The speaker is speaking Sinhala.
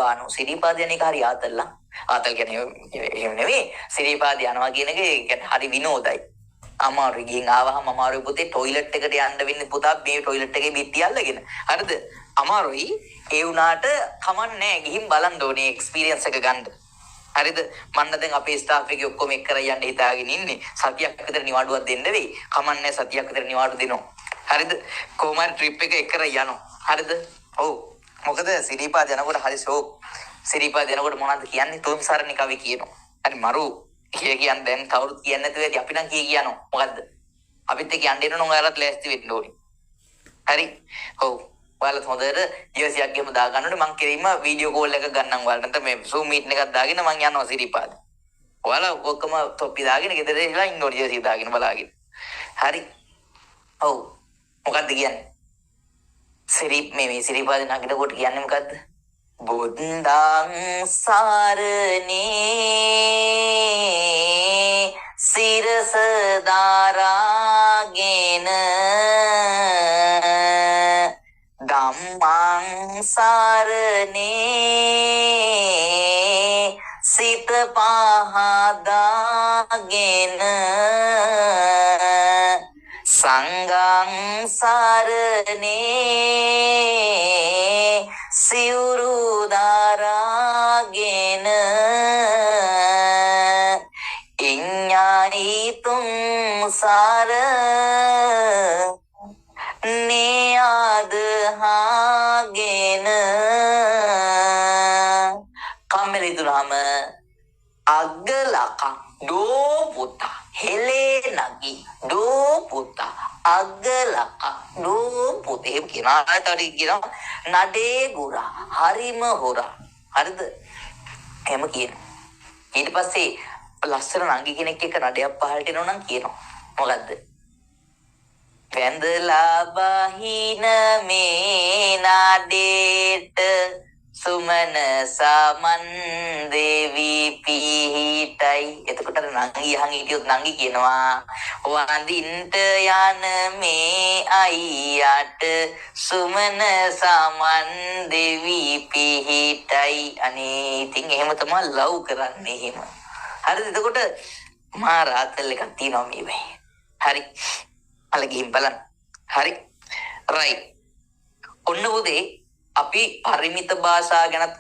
බානෝ සිරිපාද යන එක හරි ආතල්ලා. ආතල් කියන්නේ එහෙම නෙවෙයි. සිරිපාද යනවා කියන එක කියන්නේ හරි විනෝදයි. අමාරු ගිහින් ආවහම අමාරු පුතේ টয়ලට් එකට යන්න වෙන්නේ පුතා මේ টয়ලට් එකේ බිත්ති අල්ලගෙන. හරිද? අමාරුයි. ඒ වුණාට කමන්නේ ගිහින් බලන්න ඕනේ එක්ස්පීරියන්ස් එක ගන්න. හරිද? මන්න දැන් අපේ ස්ටාෆ් එකේ ඔක්කොම එක්ක කරලා යන්න හිතාගෙන ඉන්නේ. සතියක් විතර නිවාඩුවක් දෙන්න වෙයි. කමන්නේ සතියක් විතර නිවාඩු දෙනවා. හරිද? කොහොමද ට්‍රිප් එක එක්ක කරලා යනවා. හරිද? ඔව්. මොකද සිරිපාද යනකොට හරි ෂෝක්. සිරිපාද යනකොට මොනවද කියන්නේ? තොම් සරණි කවි කියනවා. හරි මරු කියන්නේ දැන් කවුරුත් කියන්නේ නැතුව ඇති අපි නම් කියනවා. මොකද්ද? අපිත් එක්ක යන්න එනවා නම් ඔයාලත් ලෑස්ති වෙන්න ඕනේ. හරි? ඔව්. ඔයාලත් හොඳට ජීවසියක් ගෙම දා ගන්න ඕනේ. මං කෙලින්ම වීඩියෝ කෝල් එක ගන්නම් ඔයාලට. නැත්නම් මේ Zoom meeting එකක් දාගෙන මං යනවා සිරිපාද. ඔයාලා ඔක්කොම තොප්පි දාගෙන ගෙදර ඉඳලා ඉන්න ඕනේ ජීවසිය දාගෙන බලාගෙන. හරි? ඔව්. මොකද්ද කියන්නේ? මේ සිරිපාද නගිනකොට කියන්නේ මොකද්ද? බුද්ධං සරණේ සිරස දාරාගෙන ධම්මං සරණේ සිත පහදාගෙන සංඝං සරණේ සිවුරු දාරාගෙන ඉඤ්ඤාණී තුන් සාර නියදහාගෙන කම්මැලි දුනම අග්ගලක දෝ පුතා හෙලේ නගි දෝ පුතා අග්ගලක දෝ පුතේ කියනවා නඩේ ගුරා හරිම හොරා. හරිද? එහෙම කියනවා. ඊට පස්සේ ලස්සන නංගි කෙනෙක් එක්ක නඩයක් පහලට එනවා නම් කියනවා. මොකද්ද? වැඳලා බහින මේ නඩේට සුමන සමන් දේවි පිහිටයි. එතකොට නංගි අහන් හිටියොත් නංගි කියනවා වඳින්ට යන මේ අයියට සුමන සමන් දේවි පිහිටයි. අනේ ඉතින් එහෙම තමයි ලව් කරන්නේ එහෙම. හරිද? එතකොට මා රාතල් එකක් තියෙනවා මේ වෙයි. හරි. අල ගිහින් බලන්න. හරි. රයිට්. ඔන්න උදේ අපි පරිමිත භාෂා ගැන